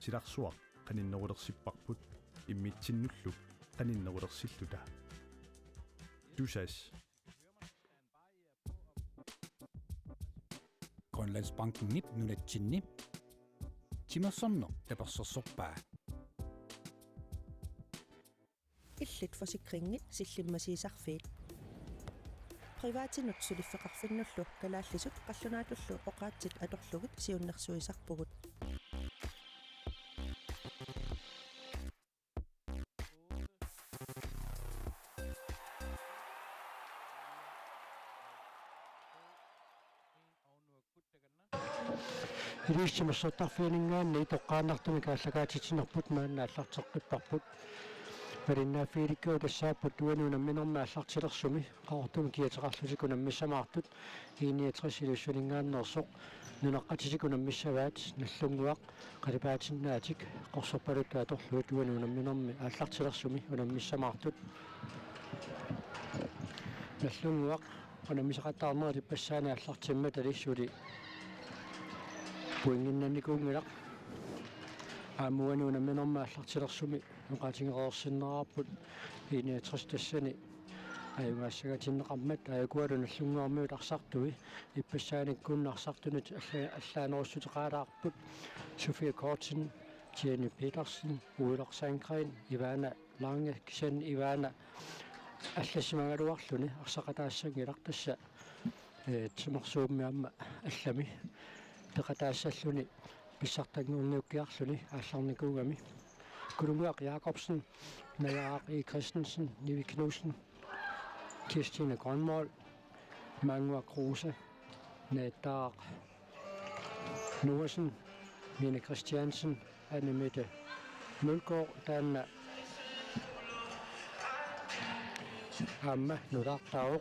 tilarsuaq qaninnerulersipparput immitsinnulluk qaninnerulersilluta dusas Grønlandsbanken nip nunatsinni timersorno tapersorsorpaa illit forsikringit sillimasiisarfiit privaatinut suliffeqarfinnullu kalaallisut qallunaatullu oqaatsit atorlugit siunnersuisarpugut Iriissimassortarfianingaanni itoqqaannartumi kaallakaatitinerput maannaаллартеққиппарпут Периннаафииликкуу тассааппут туануунамминерма аллартилерсуми qaortumi kiateqarlusikunammisamaartut 61 illusioningaannersoq nunaqatisikunamмиссаваат наллунгуақ qalipaatinнaatik qorsorpaluttu atorlugu tuanuunamminermi аллартилерсуми унаммиссамаартут наллунгуақ унаммисақаттаарнерли пассаана аллартимма талиссули puinginnanikuungilaq aamuanuunamminerma аллартилерсуми нуqaатингереерсиннераарпут 61 тассани аюнгаассагатиннеқармат аякуалу наллунгуармиут арсартуи иппассааниккууннарсартунут аллаанерусутеқаалаарпут Sofia Kortsen Jenny Petersen Ulla Sandgren Ivana Lange Ksen Ivana аллассимагалуарлуни арсақатаассангилартасса тимерсууммиамма аллами пеқатаассаллуни писсартангуурниуккиарлуни аалларникуугами Kulunguaq Jacobsen Najaaq E. Christensen Nivi Knudsen Kirstine Grønmål Mangua Kruse Nadar Norsen Mine Christiansen Anne Mette Mølgaard Danna Amma Nudartau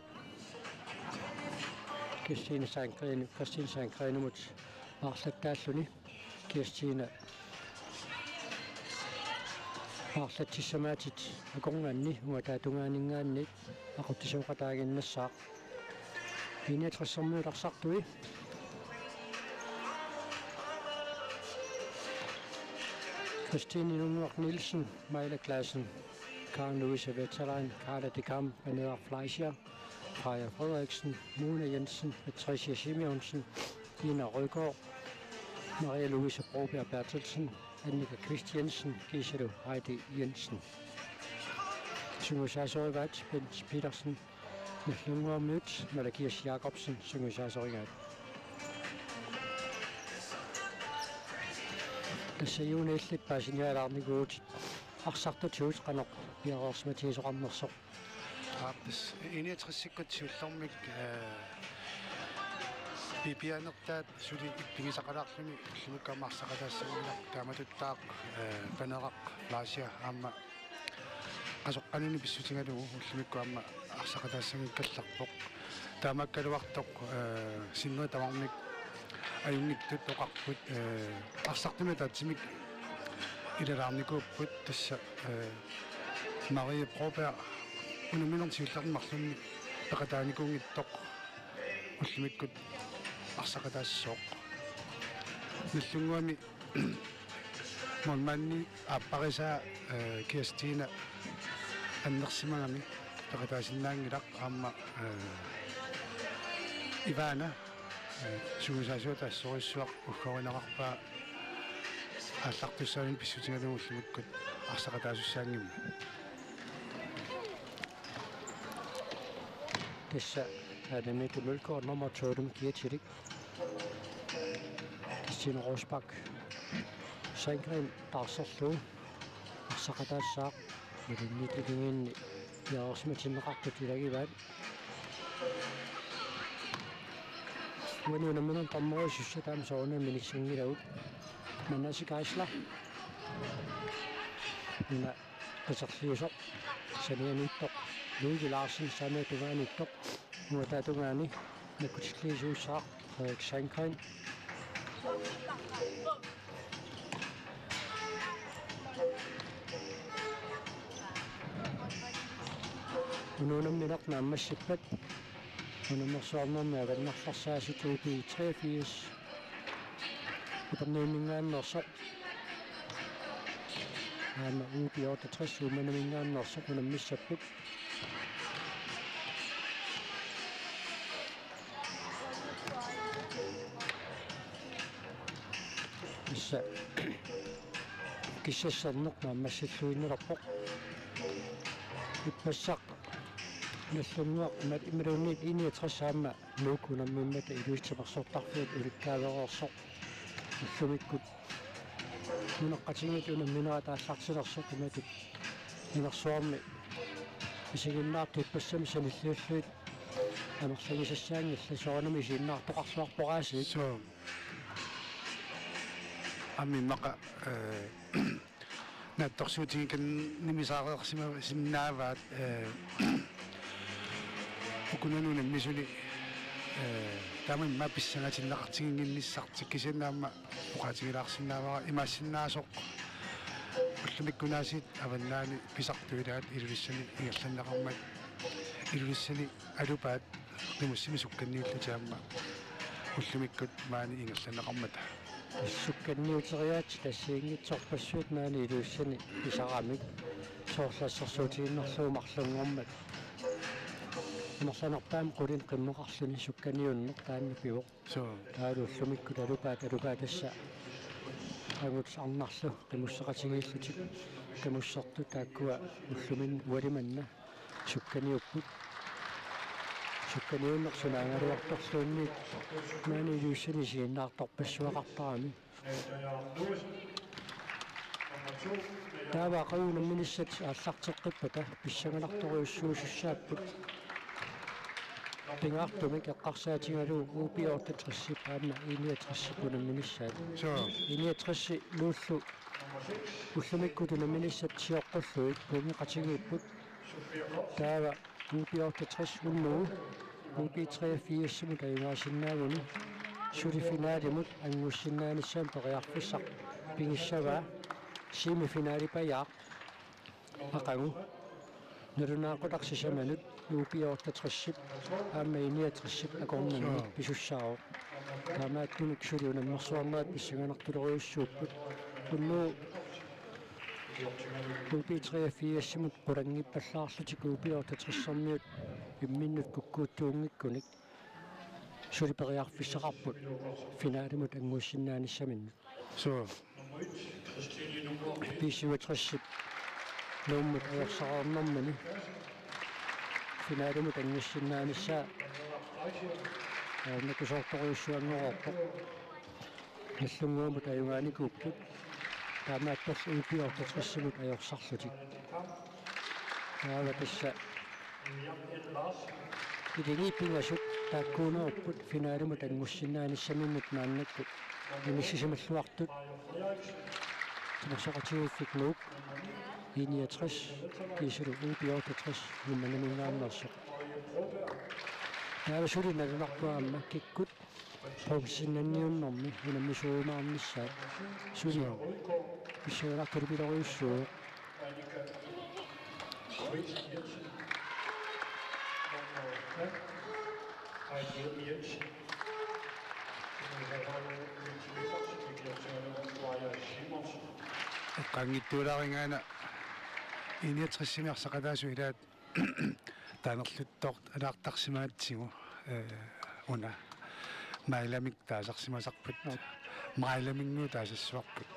Kirstine Sandgren mot Arslatalluni Kirstine Arslatissamatit agonganni uataatungaanningaanni aquttisauqataaginnassaaq 61 arsartui Christine Nunguaq Nielsen Maila Klassen Karen Louise Veteran Carla de Kamp Benedar Fleischer Freja Frederiksen Mona Jensen Patricia Simonsen Ina Rødgaard Maria Louise Broberg Bertelsen Annika Kvist Jensen Giselo Heidi Jensen Syngosasorivat Bent Petersen Nallunguar Mødt Malakias Jacobsen Syngosasorivat Kassayuun illit paasinyaalarniguut arsartutiut qanoq piarersmatiisoqarnersoq Aapis 61 siullormik pipianertaat suli ippigisaqalaarlumi llumikkaamaarsaqalaassagilaq taamatuttaaq paneraq laasia aamma qasoqqanini pissutigalugu ullumikku aamma arsaqalaassagikkallarpoq taamakkaluartoq sinnua tamarmik ayunniktut oqarput arsartumi taatsimik ilalaarnikuupput tassa Marie Broberg unaminertiullarmarlunni peqataanikuungittoq ullimikkut arsaqataassoq nallunguami monmanni apparisaa Kirstine annersimagami peqataasinnaangilaq aamma Ivana suusaasuutaassorissuaq uggorinerarpaa аллартуссаани писсутингалугуллумиккут арсақатаасуссаангимма Tessa Anne Mette Mølgaard nummer 2 dem Kirtirik Christine Rosbak Sandgren Darserlu арсақатаассаақ милиннитлигингинни яорсматиннеқартутилагиваат уануунамминан таммерисуссатаама соорна миниксингилавут Manasi Geisler Nina Peterliusok Sanianittok Luigi Larsen Sanne Tunganittok Muata Tungani Nakutliusak Frederik Sandgren Ununamminak Nammasippat Unummersoornermi avannerlarsaasituuti 83 Upernuunningaannersoq Aama uupi 68 umanamiingaannersuq unammissapput. Issa kissasserneq maammassalluinnerpoq. Ippassaq nallunguaq imruunniit 69 aama nuukunammimmata iluitsapersortarfiit ulikkaaveroorsoq уллумиккут нунеққатингит унамминера тааллартилерсоқ иматут инерсуарми исигиннаартут пассами саниллиуллуит амерлагисассаангилла соонами исиннаартоқарсуарпораасиит so аммимақа натторсуутин кан нимисаареерсима симнааваат укунануна мисуни тамин маписсангатиннеқартигингинниссартик кисиннаама уқаатигилаарсинаавара имаассиннаасоқ уллумиккунаасит аваннаани писартуилаат илулиссани ингерланнеқармат илулиссани алупаат qimуссими сукканниуллутаама уллумиккут маани ингерланнеқармата иссукканниутериаат тассиингитсорпассуут маани илууссани исарамик соорлассерсуутигиннерлуумарлунгормат имерланерпаам qulin qimmeqarluni sukkanniunneq taanni piuq so taalullumikkut alupaatasса агут арнарлу qimусseqatigииллутик камуссерту тааккуа уллумин уалиманна сукканиуппут сукканиуннерсунаагалуарторлуунниит маани илууссани сииннаарторпассуақартарами таава qauunamminissat ааллартеққиппата писсангаларторуйуссуусуссааппут пингаартумик эққарсаатингалуу упиортатрissip аама иниатрissипунамминиссаат so иниатрисси лууллу уллумиккутунамминиссат сиоққуллуит пунгеқатигииппут таава упиортатрис уннуу упи 83 таигаасиннаагуни сулифинаалимут ангуссиннааниссаам периарфиссақ пингиссаваа семифинаалипаяақ ақагу нерунаагутарсисаманут упиортатрissip аама иниатрissip акорнамми писуссааро таамааттуник сулиунаммерсуарнаат писсаганартулеруйуссууппут уннуу упи 83 qulangippallaarlutik упиортатрissarmiut имминнут куккуутtuungikkunik сулипериарфиссақарпут финаалимут ангуссиннааниссаминнут so писуатрissip нууммут аерсараарнэрмани финаалимут ангуссиннаанissaa накусоорторуйуссуангорорпо наллунгуумут аюнгааникууппут таамааттал упиортатрissимут аерсарлутик таава тасса идигиппингасут тааккуунерпут финаалимут ангуссиннааниссамиммут мааннаккут имиссисималлуартут тамасоқатигуффикнуук 69 кисулу упиортатрис нумманамингааннерсоқ таава сулиналунарпуаама киккут профессионалниуннэрми унаммисуумаарниссаат сулиа писсагалартулупилориуссуу qanngittuulaaringaana иниатрissimiarsaqalaasу илаат таанерлуттоорт алаартарсимаатсигу уна майламик таасарсимасарпут майламингуу таасассуарпут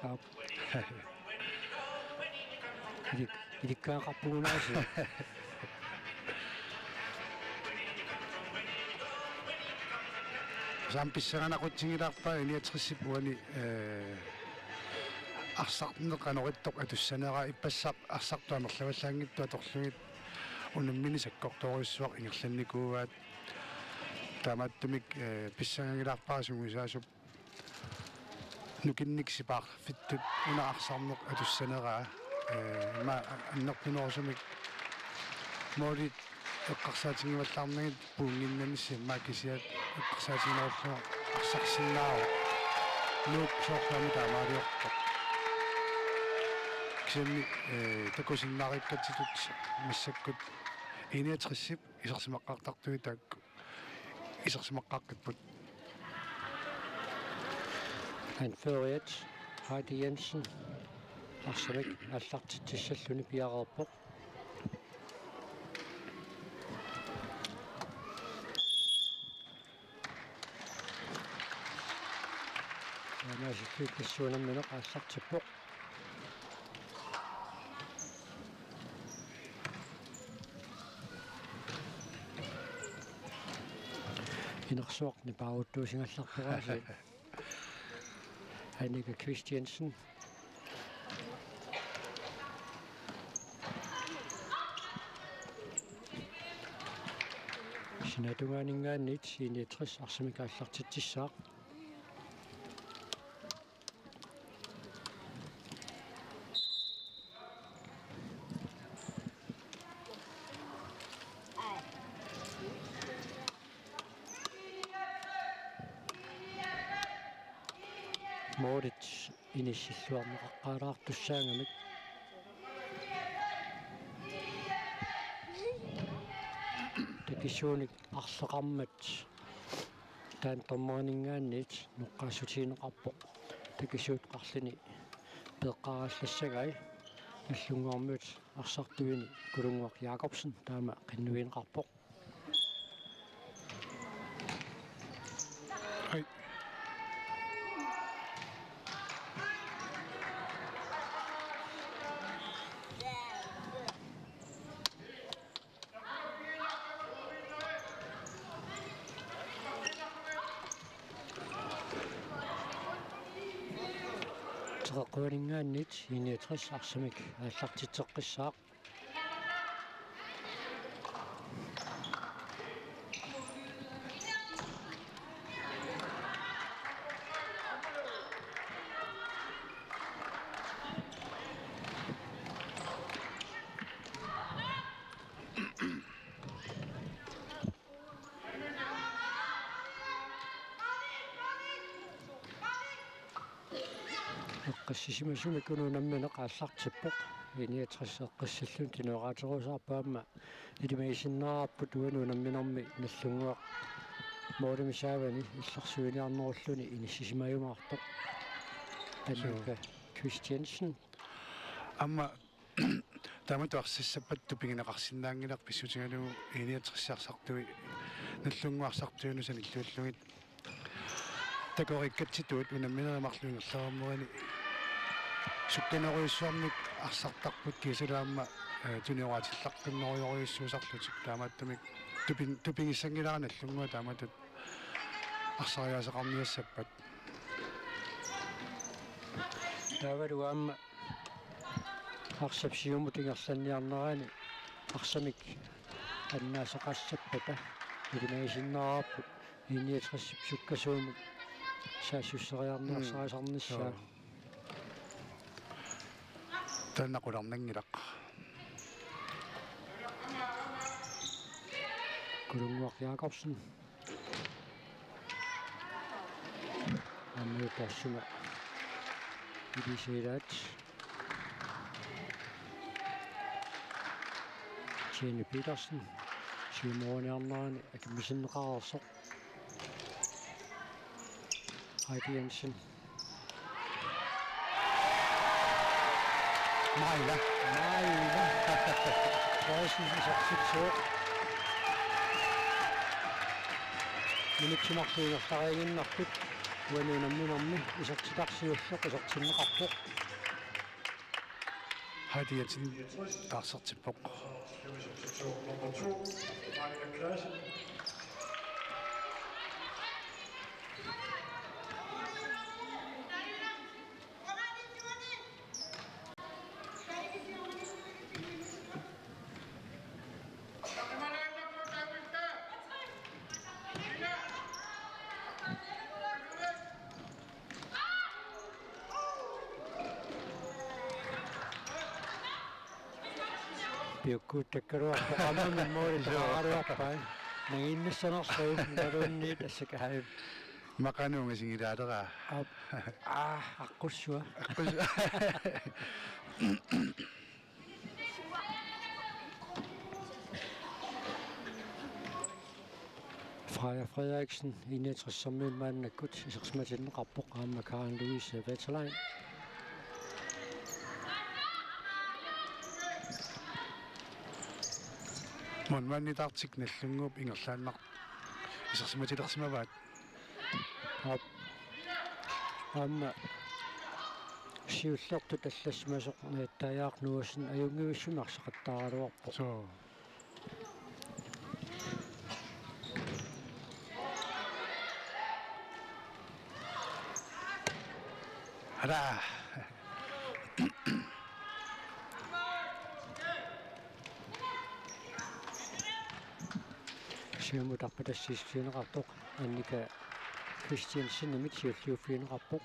иликкаақарпугунааси самписсаганақутсигилаарпаа иниатрissip уани арсартнеқаноритторқ атуссанера иппассақ арсарту амерлаваллаангитту аторлугит унаммини саккорторуйуссуақ ингерланникууаат таамааттумик писсагангилаарпаа сугусаасуп нукинниксипаар фиттут унаарсарнеқ атуссанераа ма аннерпинорсумик морит эққарсаатингиваллаарнагит пуунгиннанисси маакисиат эққарсаатигиноорлуга арсарсиннаава нук соорфами таамаалиорпоқ кисэмми такусиннаариккатитут массаккут иниатрissip исерсимаққартартуи таакку исерсимаққаққиппут Han fører Heidi Jensen арсамик аллартитсаллуни пиареерпоq наасиллуиккассуунамминеқ ааллартиппоq инерсуақни пауттуусингалларпораasi Annika Christiansen Sinatuganingaannit 69 арсамикааллартитсissaaq Moritz inissилluарнеқаққаалаартуссаангамик такисууник арлеқармат таантормаанингааннит ноққаассутиинеқарпоқ такисуут қарлини пеққараллассагай аллунгуармут арсартуини кулунгуақ Jakobsen таама қиннуинеқарпоқ Ай. Teqqualingaannit 69 арсамик ааллартитеққиссаақ qassisimasumi kununammineq ааллартиппоq 69 эққиссаллун тинуараатерусаарпаама илимаисиннаараппут уанунамминерми наллунгуақ моолимисаавани илларсуиниарнеруллуни иниссисимаюмаартоq Annika Christiansen Amma таматуарсиссаппат тупигинеқарсинаангилар писсутигалугу 69-сарсартуи наллунгуарсартуинусан иллууллугит такориккатситуут унамминеримарлунгерлараммуани сукканеруйссуарник арсартарпут кисалаама туниораатиллаққиннеруйоруйуссуусарлутик таамааттамик тупингиссангилара наллунгуа тааматут арсариасеқарниассаппат таваруамма арсапсиуму тингерланниарнерани арсамик аннаасеқассаппата илимаисиннаараппут 69 суккасууму саассуссериарниарсаасарниссаа таннақуларнангилақ кулунгуақ Jakobsen аммутассума илисеилаат Jenny Petersen симоониарнерани акимисиннеқарерсоқ Heidi Jensen Maila Preußen isaqsitsuoq минутсимарлуинерлариагиннартут уанунамминерми исартитарсиуллеқ исартиннеқарпоқ Heidi Jensen таарсартиппоқ Piukkuuttakkаруарпоqammun moorилааруарпаа нагиннассанерсуу налуунниит ассакахай мақанунгасигилаалераа аққуссуа Freja Frederiksen 61 sommermanden akut isaqsmatиннеқарпоq аама Karen Louise Vetterlein Monmanni taartik nallunguup ingerlaannaq isерсиматилерсимаваат Amma siullertu tallasmasoq naattajaarnuussin ajungiussumaqsaqattaraluarpo. so Hara Siumutarpatassiissiineqartoq annika Christiansen nimit siulliuffiineqarpoq.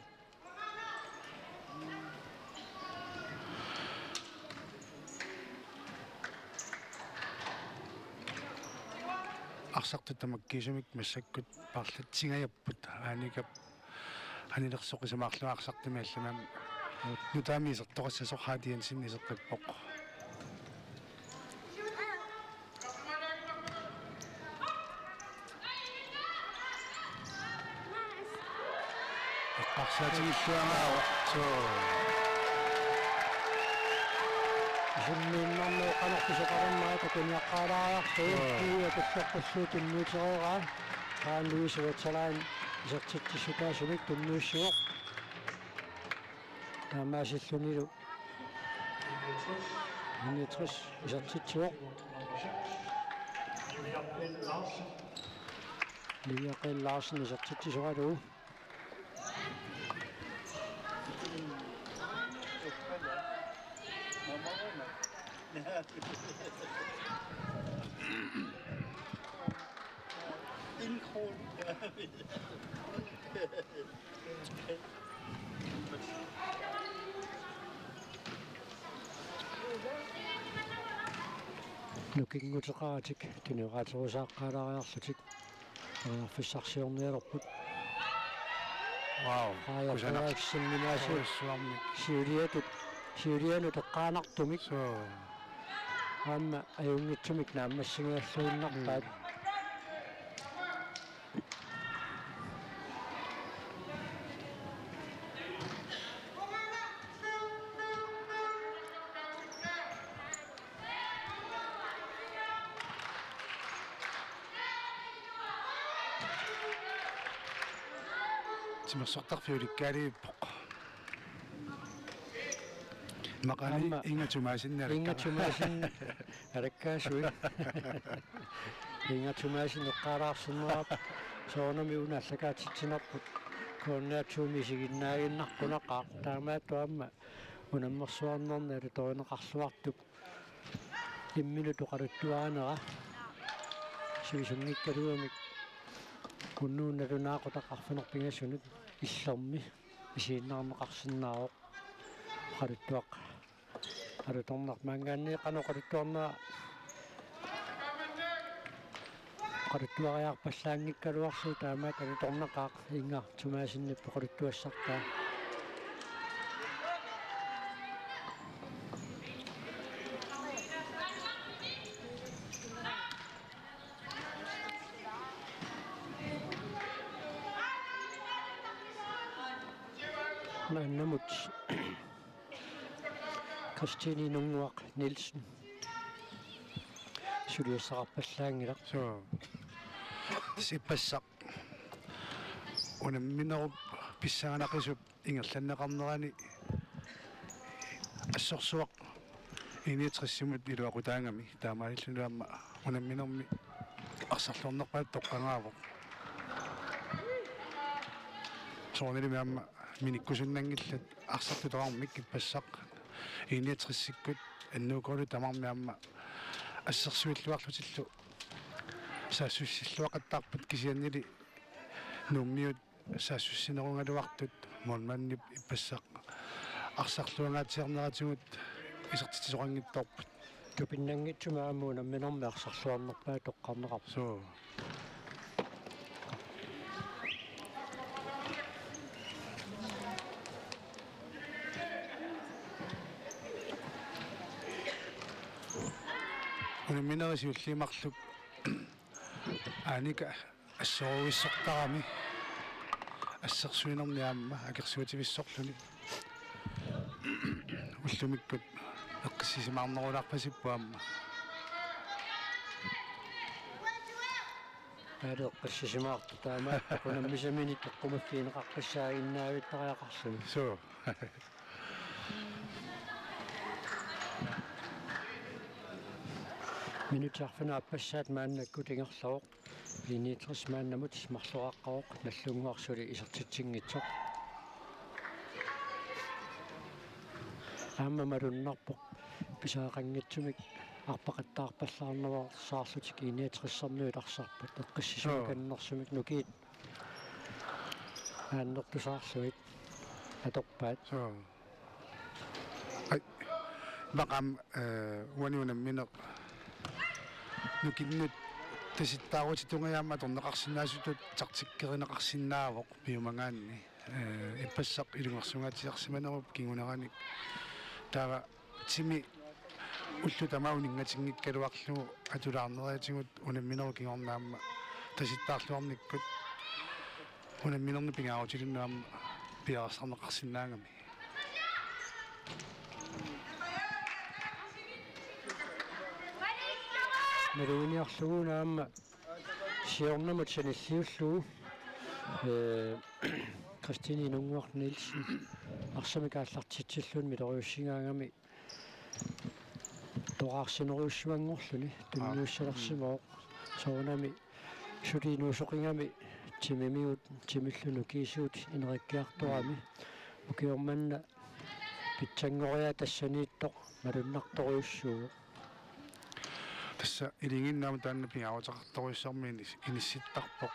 арсартут тамаккиисумик массаккут парлатсингаяппут ааникап анилерсоқисамаарлуа арсартимааллунам нутаами исертоқассасоқ хаатиансин исертаппоқ аққарсаатигиллуангаава so Синниннарноо канарписоқарнаа такуниаққалаариарту тассаққассуу туннуутереераа таан луисуатсалаан исертиттиссутаасумик туннууссуоқ таамаасиллунилу минитрис исертитсуоқ Liaqel Larsen исертиттисуалу Nukinguteqaatik tinuqaaterusaaqqaalaariarlutik fissarsiornialerput wow aajaaqaaksimminaasi suarmi siulianut eqqaanartumik so amma ajungitsumik naammassingaаллуиннарпаат тимерсортарфиуликкаалииппоқ мақани Амма ингатумаасиннаракка ингатумаасин араккаасуи ингатумаасин эққалаарсиннерап соонами унааллакаатитсинарпут коорнаатсууми сигиннаагиннарпунақаа таамаатту амма унаммерсуарнернали тоинеқарлуартук имминуту қалуттуаанера сивисунгиккалуамик куннуунналунаақутақарфинерпингассунут иллерми исииннаармеқарсинаароқ қалуттуақ алуторнар мангаанни қаноқалуттуарнаа қалуттуариарпаллаангиккалуарсу таамаат алуторнақаақ инга тумаасинниппу қалуттуассартаа Namut Christine Nunguaq Nielsen Suliassaqarpallaangilaq so сиппассақ унамминеруп писсаанақисуп ингерланнеқарнерани ассорсуақ иниатриссимут илуақутаангами таамааллунуамма унамминерми арсарлуарнерпаат тоққангаавоқ соонилимиамма миниккусуннангиллат арсартутоармик киппассақ иниатриссиккут аннуукору тамармиамма ассерсуиллуарлутиллу саассуссиллуақаттаарпут кисианнили нуммиут саассуссинерунгалуартут монманнип иппассақ арсарлуангаатиарнератигут исертитисоқангитторпут тупиннангитсумаамму намминерми арсарлуарнерпаа тоққарнеқарпу so унамминерисиуллимарлук aanika ассоруиссортарами ассерсуинерниаама акерсуативиссорлуни уллумиккут эққиссисимаарнерулаарпасиппуамма Ado qissisimaartu taama qunammisamini toqqumaffiineqaqqissaa innaavitnariaqarsumi. Så. Minutiarfana appassaat maannakku tingerluoq iniitris maannamut marluqaqqaroq nallunguarsuli isertitsingitsoq. Aamma malunnarpoq pisaaqanngitsumik арпақаттаарпаллаарнава саарлутик иниатрissarnuilarsarput эққиссисумаканнэрсумик нукиит ааннертусаарлуит аторпаат Så. Ай. Maqam wanuunammineq nukinnut tasitaaruutitungayamma torneqarsinnaasutut tartikkerineqarsinnaavoq piumangaanni ippassaq ilungersungaatiarsimanerup kinguneranik taava timi уллу тамаунингатингиккалуарлугу атулаарнериатигут унамминеру кигорнаама таситтаарлуарниккут унамминерни пингаарутилиннаама пиарсарнеқарсинаангами меруниарлугунаама сиорнамут саниллиуллугу Кристини Нунгуар Нилсен арсамикааллартитсиллуун милориуссингаангами тоқарсинеруussуангорлуни тунниуссалерсимоо соонами сулинуусоқингами тимимиут тимиллуну кисуут инериккиарторами укиорманна питсангориа тассанииттоқ малуннарторуйуссуу тасса илингиннаама таанна пингаарутеқарторуйссармиин инисситтарпоқ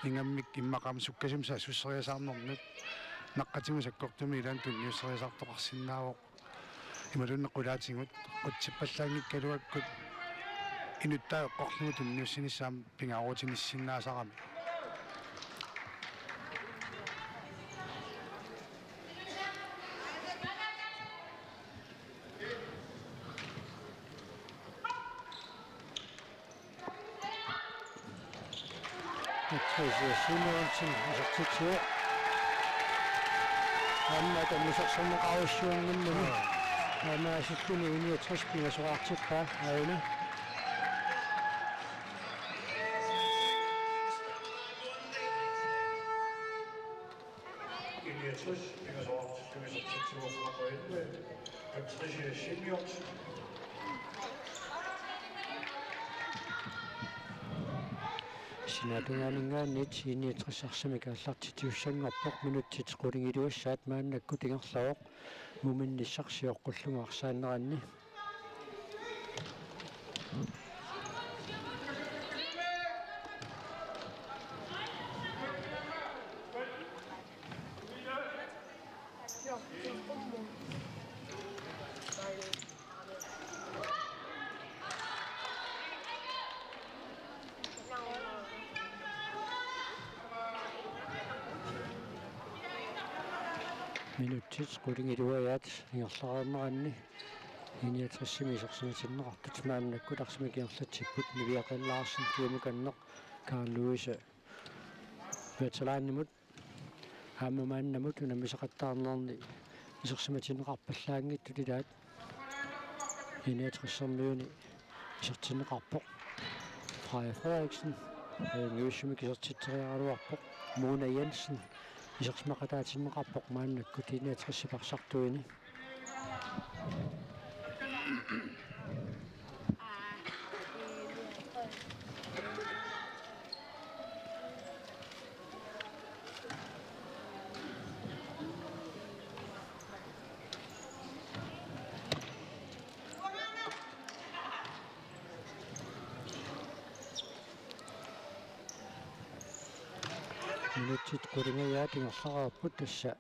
ингаммик иммақам суккасимса суссериасаарнернут наққатиму саккортуми илаан тунниуссериасаартоқарсинаавоқ ималуннеққулаатингут утсиппаллаангиккалуаккут инуттаа эққорлугу тунниуссинissaам пингаарутиниссиннаасарами синуунсин исертитсуо аммата мисерсэрнеқарууссуангиннами амаасиллуни униатриспингасуаартиппаа аина синатунгаанингааннит иниатриссарсамика аллартитиуссангорпоқ минуттит қулингилуассаат мааннакку тингерлавоқ муминниссарсиоққуллунгаарсаанеранни минуттит қулингилуаят ингерлаарнеранни иниатриссимисерсиматиннеқартут мааннакку тарсимикиерлатсиппут нивиақиллаарсин киумуканнеқ Карл Луисе ветерааннимут хааммааннамут унамисеқаттаарнерни исерсиматиннеқарпаллаангит тулилаат иниатриссернуини исертиннеқарпоқ Freja Frederiksen ньюсимикисертиттериаруарпоқ Mona Jensen исерсмақатаатиннеқарпоқ мааннакку иниатриссипарсартуини минуттит қулингаяатингерлараарпут тасса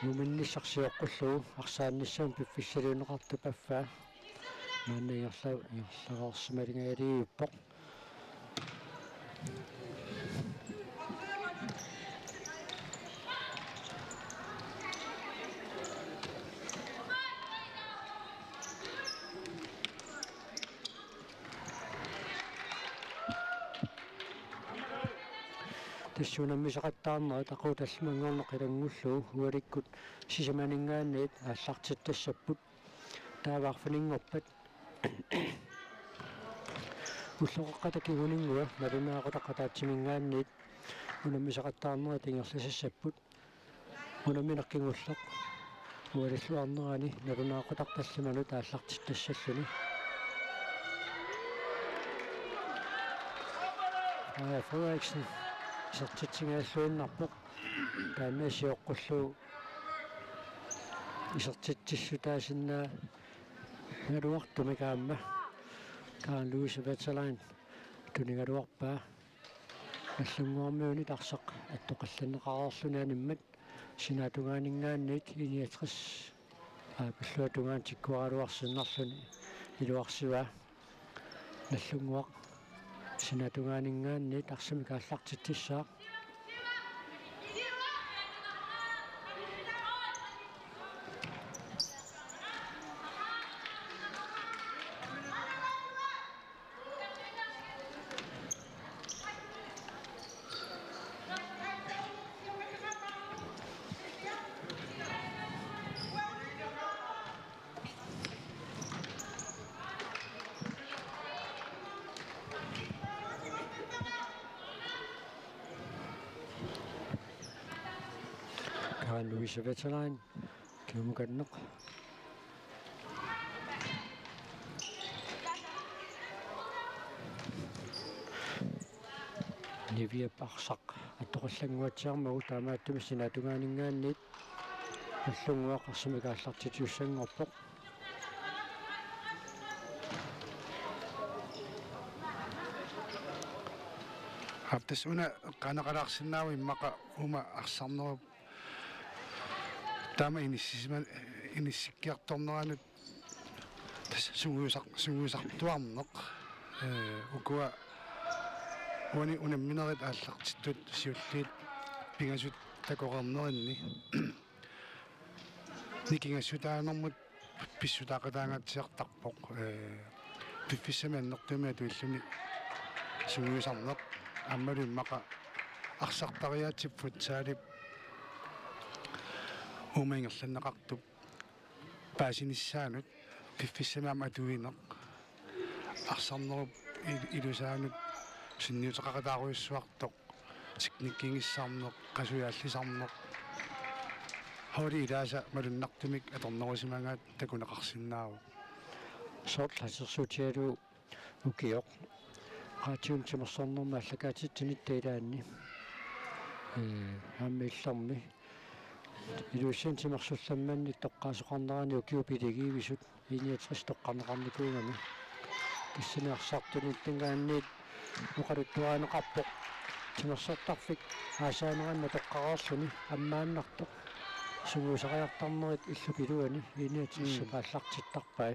муминниссарсиоққуллугу арсаанниссаам пиффиссалуунеқарту паффаа мааннингерлаарсималингаалииппоқ тассуунаммисеқаттаарнерит aquutallumanngorneq уаликкут сисаманингаанниит ааллартиттассаппут тааваарфанингорпат уллоқаққата кигунингуа налунаақутаққатаатсимингаанниит унаммисақаттаарнера тингерласассаппут унамминақкингуллоқ уалиллуарнерани налунаақутарталлиману тааллартиттассаллуни Frederiksen исертитсингааллуиннарпоқ таамаасиоққуллуу исертитсиссутаасиннаа налуартумикаамма Karen Louise Vetterlein тунигалуарпаа аллунгуармиуни тарсақ аттоқалланеқарарлунаниммат синаатугаанингааниит иниатрис пиллуатугаан тиккуаралуарсиннарлуни илуарсуа наллунгуақ синаатугаанингааниит арсами кааллартиттиссаа Karen Louise Vetterlein kiumukanneq Nivia parsaq аттоқаллангуатсиармагу таамааттуми синаатугаанингааниит аллунгуақ арсимикааллартитиуссангорпоқ Haftес una qanaqalaarsinnaawi immaqa uma arsaarnerup taama inissikkiartorneranut tas sunguusartuarneq ukua uani unamminerit aallartittut siulliit pingasut takoqerneranni nikingassutaanermut pissutaaqataangatsiartarpoq piffissamiannertumi atuilluni sunguusarneq аммалу иммаqa арсартариаатсиппут саалип умаингерланнеқартуп паасиниссаанут пиффиссамаама атуинеқ арсарнеруп илусаанут синниутеқақатааруйуссуартоқ тикниккингиссаарнеқ қасуяаллисарнеқ холи илааса малуннартумик аторнерусимангаат такунеқарсинааву соорласерсуутиалу укиоқ qaatium timersornerma allakaatittinitteilaanni ааммиллэрми илуссиан тимерсулламманни тоққаасоқарнерани укиупилигиивисут иниатрис тоққарнеқарникуугами киссинеарсартуниттингаанниит уқалуттуаанеқарпоқ тимерсортарфик аасаанеранна тоққараарлуни аммааннартоқ сугуусариартарнерит иллупилуани иниатрissупааллартиттарпай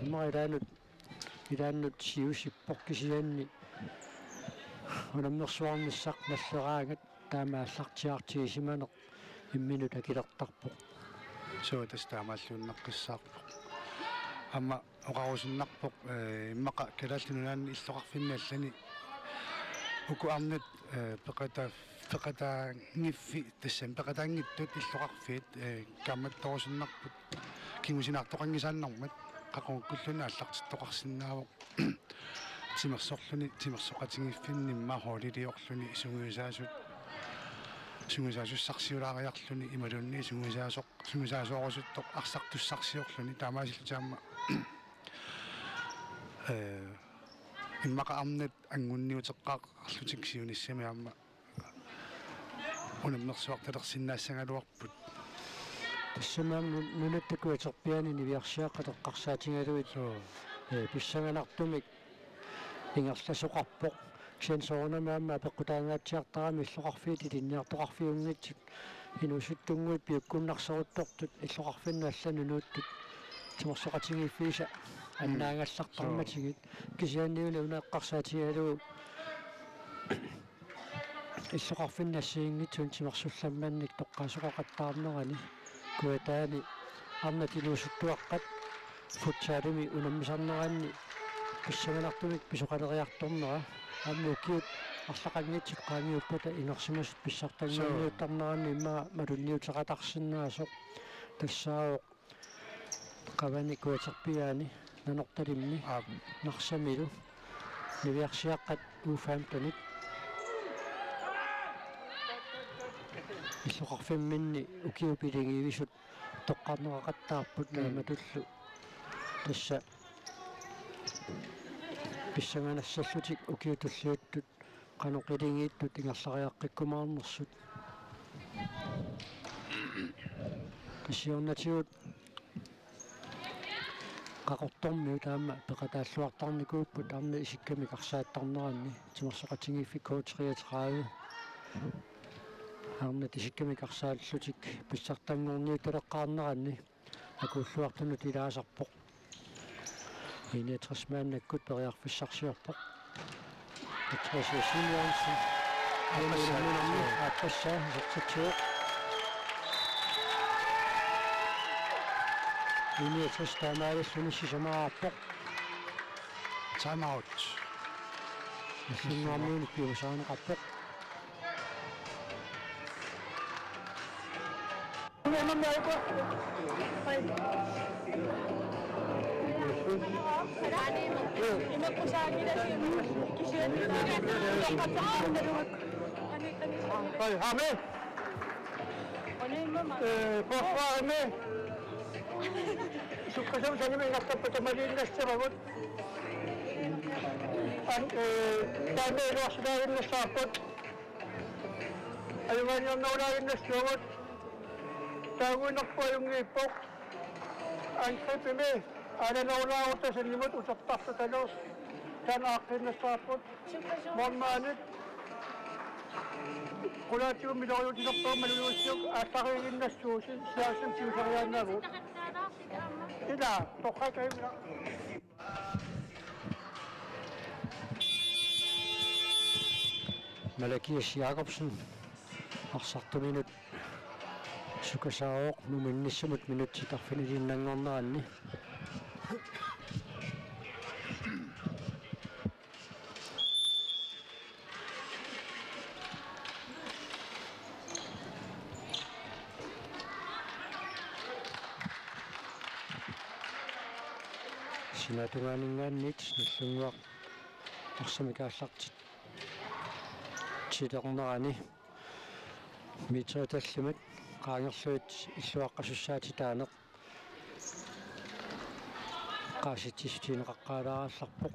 имаилаанут илааннут сиусиппоркисианни унаммерсуарниссақ наллераагат таамааллартиартигисиманеқ имминут акилертарпоқ соотас таамааллууннаққиссаарпоқ амма оқарусиннарпоқ иммақа калааллунунаанни иллоқарфиннааллани укуарнут пеқатаангиффи тассам пеқатаангиттут иллоқарфиит камматторусиннарпут кингусинаартоқангисааннармат qaqonkkulluna аллартиттоқарсинаавоқ тимерсоқатингиффиннимма хоолилиорлуни сунгусаасуссарсиулаариарлуни ималунни сунгусаасоорусуттоқ арсартуссарсиорлуни таамаасиллутаама иммақарнат ангунниутеққаарлутиксиуниссами аама унаммерсуарталерсиннаассангалуарпут тассамаам нунаттакуатерпиани нивиарсиаққатеққарсаатингалуит писсанганартумик ингерласоқарпоқ сенсоорнамаама апеққутаангаатсиартарами иллоқарфиит илинниартоқарфиунгитсут инусуттунгуит пиуккуннарсеруттортут иллоқарфиннааллану нууттут тимерсоқатингиффииса аннаагаллартарматигит кисианниуна унаэққарсаатигалуу иллоқарфиннассиингитсун тимерсулламманник тоққаасоқақаттаарнерани куатаани арнатинуусуттуаққат футсаалуми унаммисарнераанни писсаганартумик писоқалериарторнера аммукиут арлақангитсик qaamiuppata ингерсимасут писсартангиуттарнераанни имма малунниутеқатарсинаасоқ тассаавоқ qavani куатерпиаани nanortalimni narsamilu niviarsiaqqat Wolverhamptonit иллуқарфимминни укиупилигиивисут тоққарнеқақаттаарпут нааматуллу тасса писсанганассаллутик укиутуллиуттут каноқилигииттут ингерлариаққиккумаарнерсут кисиорнатиут qaqortormiu taama peqataаллуартарникууппут арна исикками карсааттарнеранни тимерсоқатингиффикуутриатрааву арна тисикками карсааллутик писсартангорниу талеққарнеранни акууллуартунут илаасарпоқ инетрисмааннаккут периарфиссарсиорпоқ атрасисинианси аимааминамми аппассаа сертитсиоқ инетрисмаанналлуни сисамаарпоқ time out. синнуармиуни пиусаанеқарпоқ Malakias Jacobsen арсартуминут сукасаавоқ нуминниссамут минутситарфинилиннангорнеранни синатунгаанингааннит наллунгуақ арсамикааллартит чилернерани митсооталлумат qaangерлуит иллуаққасуссаатитаанеқ qaasitсистиинеқаққаалараалларпоқ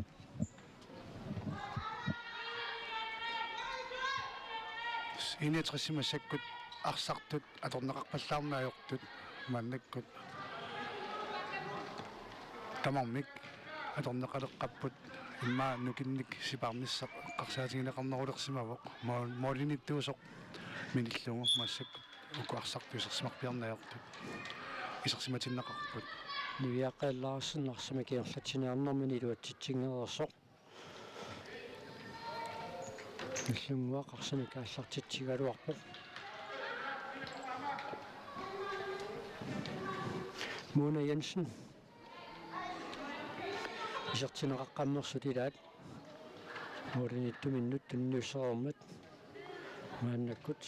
инетрисимассаккут арсартут аторнеқарпаллаарнаajortut маннаккут тамармик аторнеқалеққаппут имма нукинник сипарниссақ қарсаатигинеқарнерулерсимавоқ моолиниттуусоқ миниллугу массаккут укуарсартуисерсимарпиарнаajortut исерсиматиннеқарпут нуиаққаллаарсин арсамикиерлатсиниарнэрмини илуатситсингерерсоқ иллунгуақ арсамикааллартитсигалуарпоқ Mona Jensen исертинеқаққаммерсутилаат 8 минут тунниуссеэрмат мааннаккут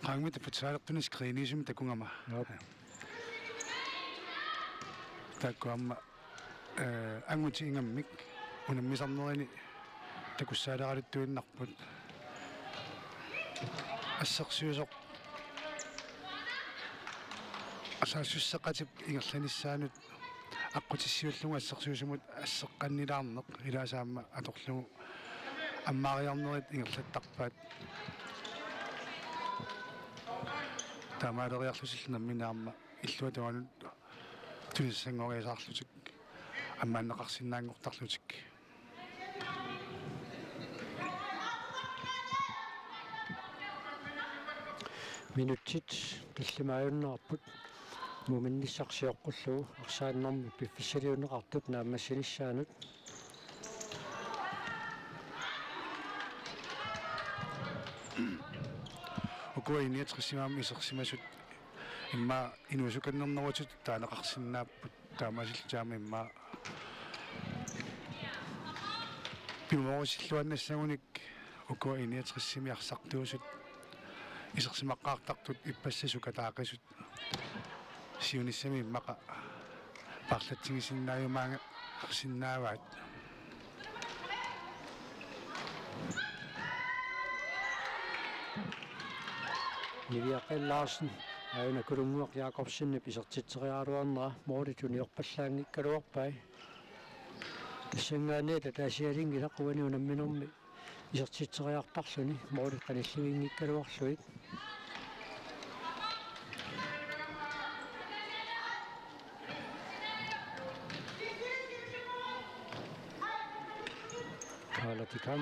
qaangmit putsaaleqtuni skriinisumi takungama takkuamma anguti ingammik unammisarnerini takussaaleraalittuinnarput ассерсиусоқ асаассуссеқатип ингерланissaanут аққутиссиуллугу ассерсиусумут ассеққаннилаарнеқ илаасаама аторлугу аммаариарнерит ингерлаттарпаат таамаалериарлусиллнамминаама иллуатуанут тунissangorisaarlutik аммааннеқарсинаангортарлутик минутсит таллимааюннерпут муминниссарсиоққуллугу арсааннэрми пиффиссалиунеқартут наамассиниссаанут укуиниатрисимаами исерсимасут имма инуусуканнернерутут таанеқарсинааппут таамасиллтаама имма пимоорисиллуаннассагуник укуа иниатриссимиарсартуусут исерсимаққаартартут иппассасу катаақисут сиуниссами мақа парлатсигисиннааюмаанга арсиннааваат Niviaqel Larsen aina kulunguaq Jakobsen pisartiterialuarnera moorituни orpallaangikkaluarpai тассангаанаа татаасиалингилаққуани унамминерми исертитериартарлуни мооритқаниллуингиккалуарлуит Kalatikam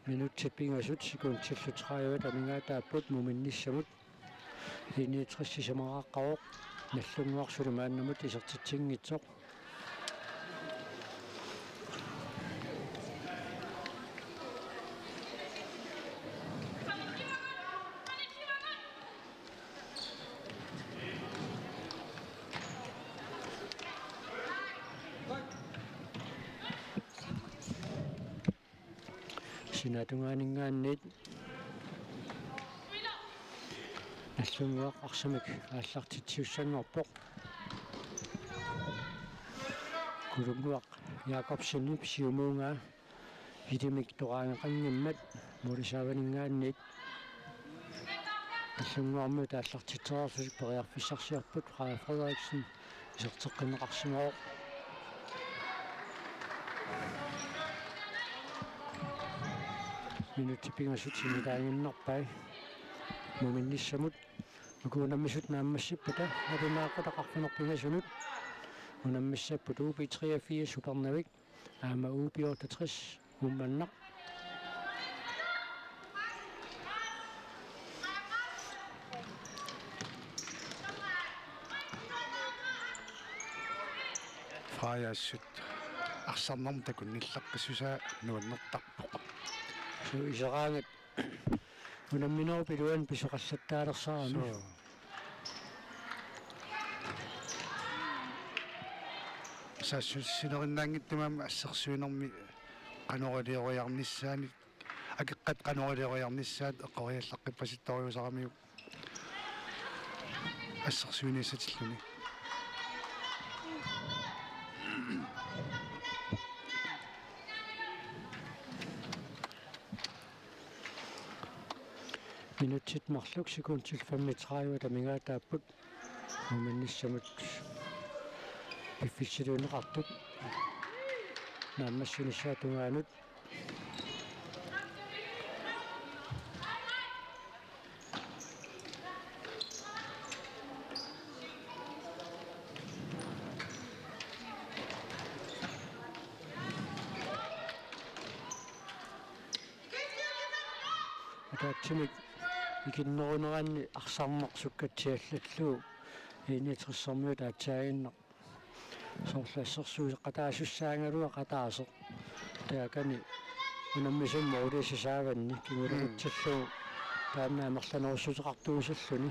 минутсиппинgasut секундтиллутраават амингаатааппут муминниссамут иниитриссисамарааққавоқ наллунгуарсулу мааннамут исертитсингитсоқ синатунгаанингааннит наллунгуақ арсамик ааллартитсиуссангорпоқ кулунгуақ Jakobsen сиумуунгаа видимик тораангақангиммат мулисааванингааннит наллунгуармут ааллартитсоорсусик периарфиссарсиарпут Freja Frederiksen исертеққинеқарсимаоқ минутипинgasut синитаангиннарпай муминниссамут укуунаммисут нааммассиппата алунааққутақарфинерпигасунут унаммиссаппут УП 83 супернавик аама УП 68 умманнақ Frejassut арсарнэрм такунниллаққиссусаа нуаннертарпоқ исераангат унамминеру пилуан писоқаллаттаалерсарами саассуссинериннаангиттумаама ассерсуинерми канорилиориарниссаани акеққат канорилиориарниссаат эққориаллаққиппаситториусарамиу ассерсуиниссатиллуни минутсит марлук секундтил 35 тамингаатааппут муминниссамут пиффиссилуунеқартут нааммассинissаатунгаанут атаатсимик икиннерунеранни арсарнерсуккатсиаллаллуу инитрissэрмиут аатсаагиннер соорлассерсуи qataasussaagalua qataase таакани унаммисумма улиссисааванни кимулерутсаллуу тааннаамерланерусутеқартуусаллуни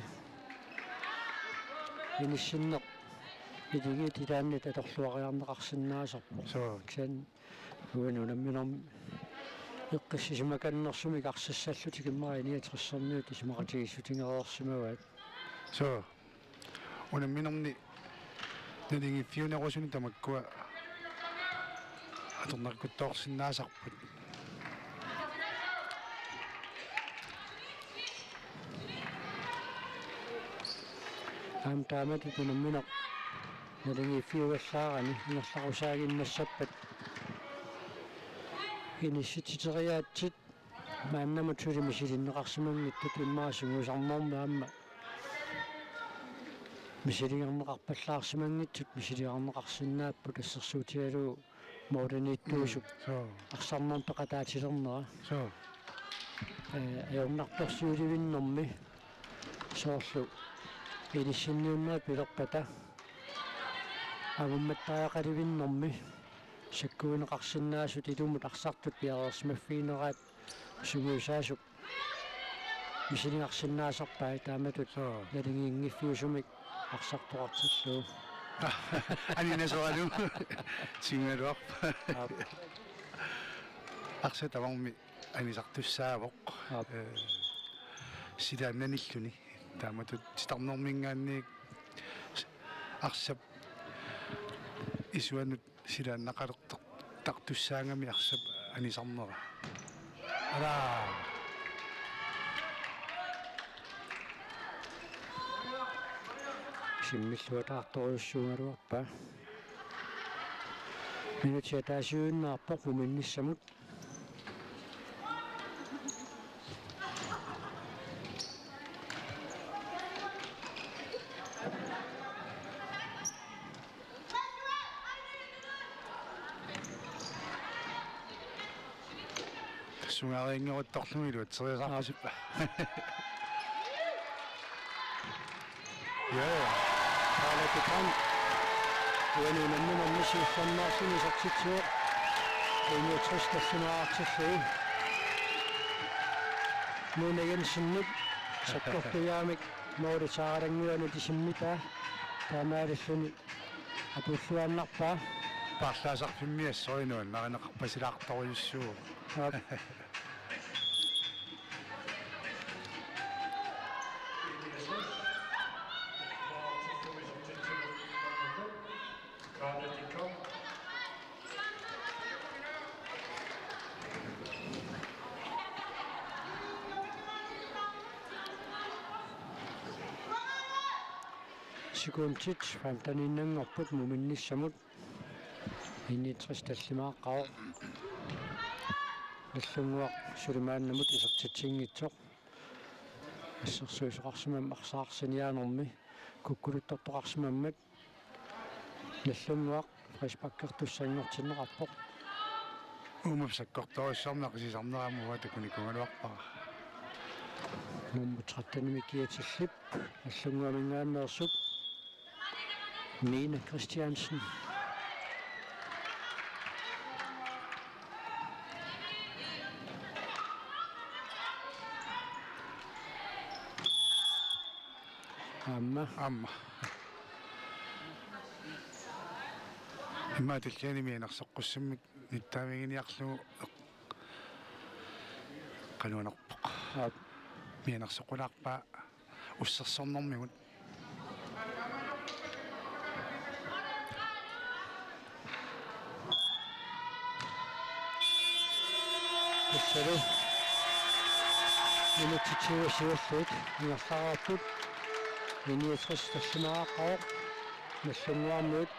иниссиннеқ идиги титаанни таторлуариарнеқарсинаасарпо ксан унамминерми эққиссисимаканнерсумик арсассаллути киммара иниатрissэрмиут исмақатигиссутингереерсимаваат so унамминерни нэлинги фиунерусуни тамаккуа аторнаркуттоорсинаасарпут таамаати тунамминеқ нэлинги фиугаллаарани инерларусаагиннассаппат иниссититериаатсит мааннамут сулимисилиннеқарсимангиттут иммаасугусарнэрми аама мисилингернеқарпаллаарсимангитсут мисилиарнеқарсинааппут ассерсуутигалуу моодерниттуусуп арсарнерм пеқатаатилернера аёрнарторсиуливиннэрми соорлу иниссинниуннаа пилерпата агумматтаақаливиннэрми саккуунеқарсинаасут илумут арсартут пиареерсимаффиинераат сугуусаасуп мисилиарсиннаасарпаа тааматут налингингиффиусумик арсартоqartilluu анинасоалу сингалуар арса таварми анисартуссаавоq силааннаниллуни тааматут титарнэрмингаанниик арсап исуанут силааннақалертоq тартуссаангами арсап анисарнера ара симмиллуатаарторюссуунгалуарпа минутиатаасууннаарпоқ муминниссамут сунгаарингерутторлумилу атсериасаарпасиппа я таалатикан уанунамминаммисиуссаннаарсуни сартитсуо униутристассунаартиллуу нунагенсиннут саккортуяамик моорисаарангуану тисиммита таамааллуни апуллуаннарпаа парлаасарфиммиассоринуан маринеқарпасилаарторюссуу сикуунтит фантаниннангорпут муминниссамут иннитристаллимааққао наллунгуақ сулимааннамут исертитсингитсоқ ассерсуисоқарсимам арсаарсиниаанерми куккулуттортоқарсимаммат наллунгуақ фриспаккертуссангортиннеқарпоқ умапсаккорторуссарнеқисисарнерамуа такуникунгалуарпара муммутсартанимикиатиллип наллунгуамингааннерсуп Nina Christiansen Amma имма таллианимиинарсоққуссаммик ниттаавигиниарлугу кануанерпоқ миинарсоқулаарпаа уссерсорнэрмигут Сэрэ минутичиуссиуллуут ингерлаарпут иниэсрэстассимааққоо наллунгуармуут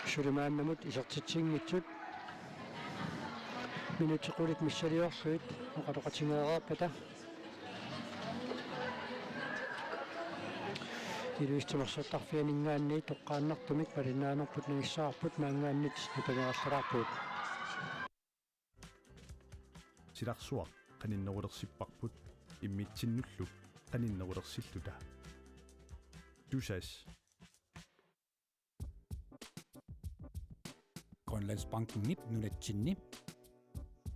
сулимааннамут исертитсингитсут минутиқулит миссалиорлуит оқалоқатингеэраппата илуистимерсуттарфианингаанни тоққааннартумик палинаанерпут нагиссаарпут маангааннит ипагеерлалаарпут силарсуа каниннерулерсиппарпут иммитсиннуллу каниннерулерсиллута дусас Grønlandsbanken nip nunatsinni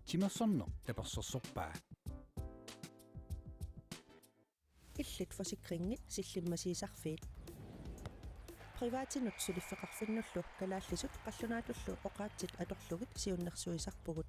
тимерсорно таперсерсорпаа иллит фосикрингит силлиммасиисарфиит приваатинут сулиффеқарфиннуллу калааллисут қаллунаатуллу оқаатсит аторлугит сиуннэрсуисарпугут